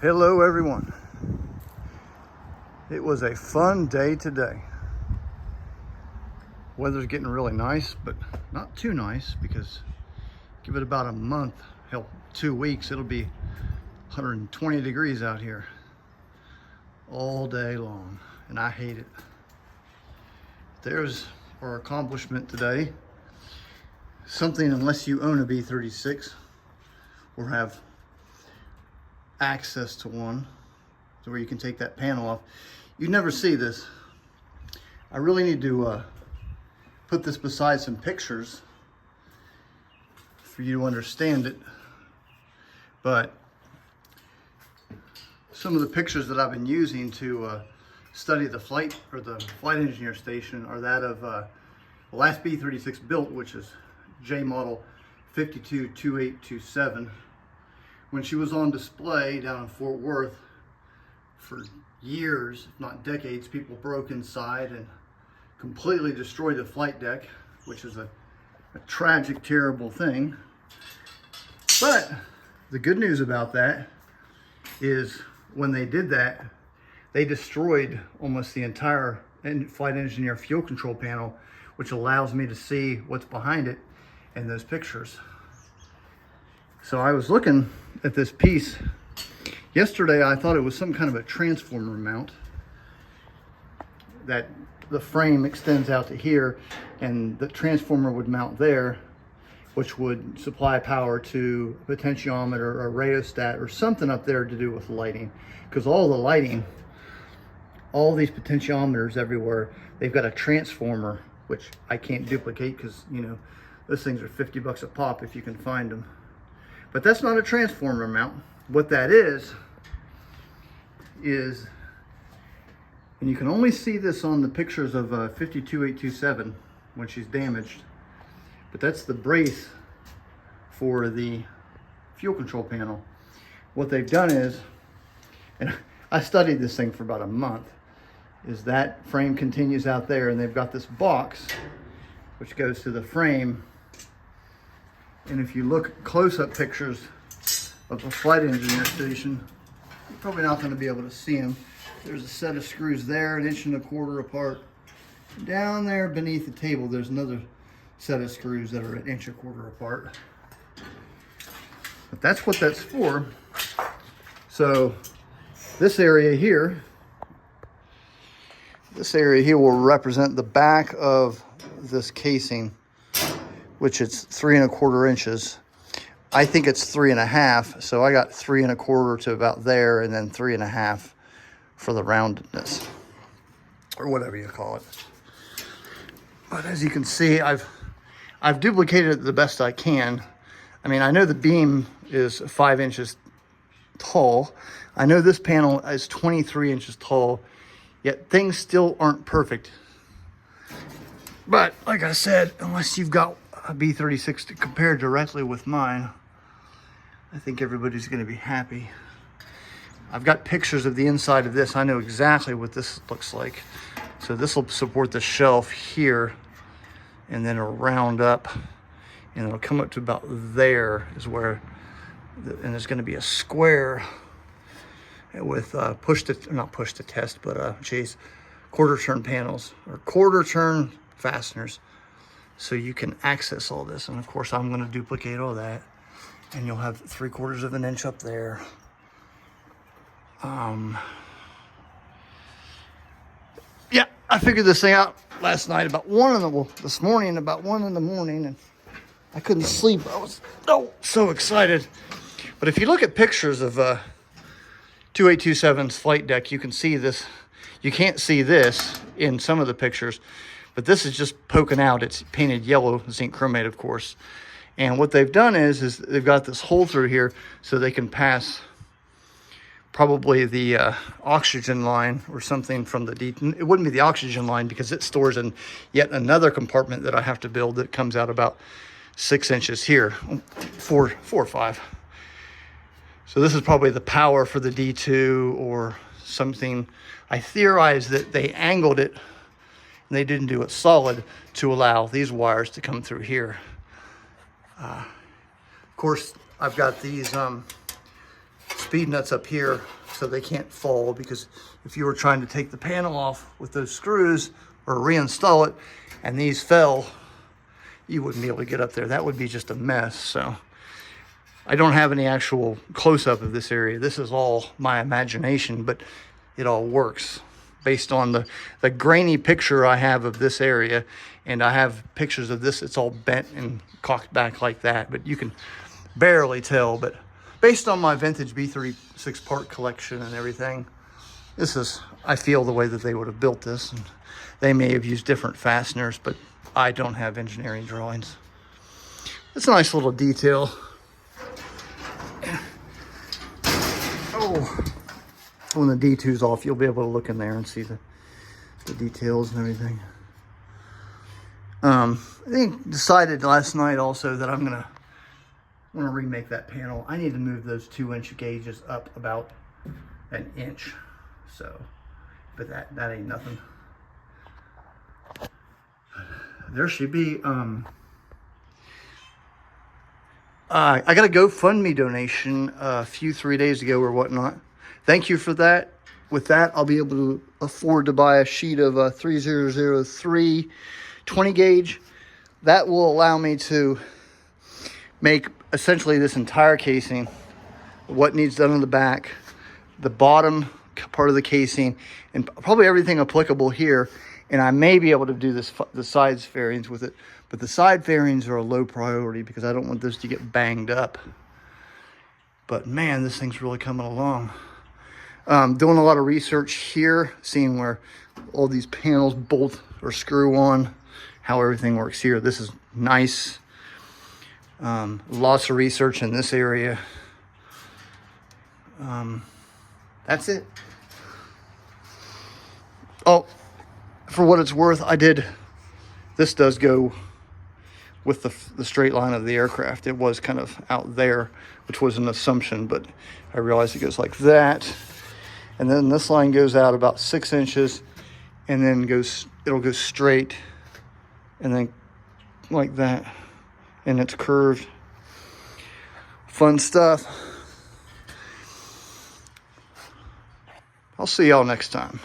Hello everyone. It was a fun day today. Weather's getting really nice, but not too nice, because give it about a month, hell, 2 weeks, it'll be 120 degrees out here all day long, and I hate it. There's our accomplishment today. Something, unless you own a B-36 or have access to one to where you can take that panel off, you never see this. I really need to put this beside some pictures for you to understand it, but some of the pictures that I've been using to study the flight engineer station are that of the last B-36 built, which is J model 522827. When she was on display down in Fort Worth for years, if not decades, people broke inside and completely destroyed the flight deck, which is a tragic, terrible thing. But the good news about that is when they did that, they destroyed almost the entire flight engineer fuel control panel, which allows me to see what's behind it in those pictures. So I was looking at this piece yesterday. I thought it was some kind of a transformer mount, that the frame extends out to here and the transformer would mount there, which would supply power to a potentiometer or a rheostat or something up there to do with lighting. Because all the lighting, all these potentiometers everywhere, they've got a transformer, which I can't duplicate because, you know, those things are 50 bucks a pop if you can find them. But that's not a transformer mount. What that is, and you can only see this on the pictures of 52827 when she's damaged, but that's the brace for the fuel control panel. What they've done is, and I studied this thing for about a month, is that frame continues out there, and they've got this box which goes to the frame. And if you look close-up pictures of the flight engineer station, you're probably not going to be able to see them. There's a set of screws there, 1.25 inches apart. Down there beneath the table, there's another set of screws that are 1.25 inches apart. But that's what that's for. So this area here will represent the back of this casing, which it's 3.25 inches. I think it's 3.5, so I got 3.25 to about there, and then 3.5 for the roundedness, or whatever you call it. But as you can see, I've duplicated it the best I can. I mean, I know the beam is 5 inches tall. I know this panel is 23 inches tall, yet things still aren't perfect. But like I said, unless you've got a B-36 to compare directly with mine, I think everybody's going to be happy. I've got pictures of the inside of this. I know exactly what this looks like. So this will support the shelf here, and then it'll round up, and it'll come up to about there is where, and there's going to be a square with not push to test, but quarter turn panels, or quarter turn fasteners, so you can access all this. And of course I'm going to duplicate all that, and you'll have 3/4 inch up there. Yeah, I figured this thing out last night about this morning about 1 in the morning, and I couldn't sleep. I was so excited. But if you look at pictures of 2827's flight deck, you can see this. You can't see this in some of the pictures, but this is just poking out. It's painted yellow, zinc chromate, of course. And what they've done is they've got this hole through here so they can pass probably the oxygen line or something from the it wouldn't be the oxygen line, because it stores in yet another compartment that I have to build that comes out about 6 inches here, 4 or 5. So this is probably the power for the D2 or something. I theorize that they angled it and they didn't do it solid to allow these wires to come through here. Of course, I've got these speed nuts up here so they can't fall, because if you were trying to take the panel off with those screws or reinstall it and these fell, you wouldn't be able to get up there. That would be just a mess. So I don't have any actual close-up of this area. This is all my imagination, but it all works based on the grainy picture I have of this area. And I have pictures of this. It's all bent and cocked back like that, but you can barely tell. But based on my vintage B-36 part collection and everything, this is, I feel, the way that they would have built this. And they may have used different fasteners, but I don't have engineering drawings. It's a nice little detail. Oh, when the D2's off, you'll be able to look in there and see the details and everything. I think decided last night also that I'm gonna want to remake that panel. I need to move those 2-inch gauges up about an inch. So, but that ain't nothing. There should be I got a GoFundMe donation a few 3 days ago or whatnot. Thank you for that. With that, I'll be able to afford to buy a sheet of 3003 20 gauge. That will allow me to make essentially this entire casing, what needs done on the back, the bottom part of the casing, and probably everything applicable here. And I may be able to do this, the side fairings with it, but the side fairings are a low priority because I don't want those to get banged up. But man, this thing's really coming along. Doing a lot of research here, seeing where all these panels bolt or screw on, how everything works here. This is nice. Lots of research in this area. That's it. Oh, for what it's worth, this does go with the straight line of the aircraft. It was kind of out there, which was an assumption, but I realized it goes like that. And then this line goes out about 6 inches, and then it'll go straight, and then like that, and it's curved. Fun stuff. I'll see y'all next time.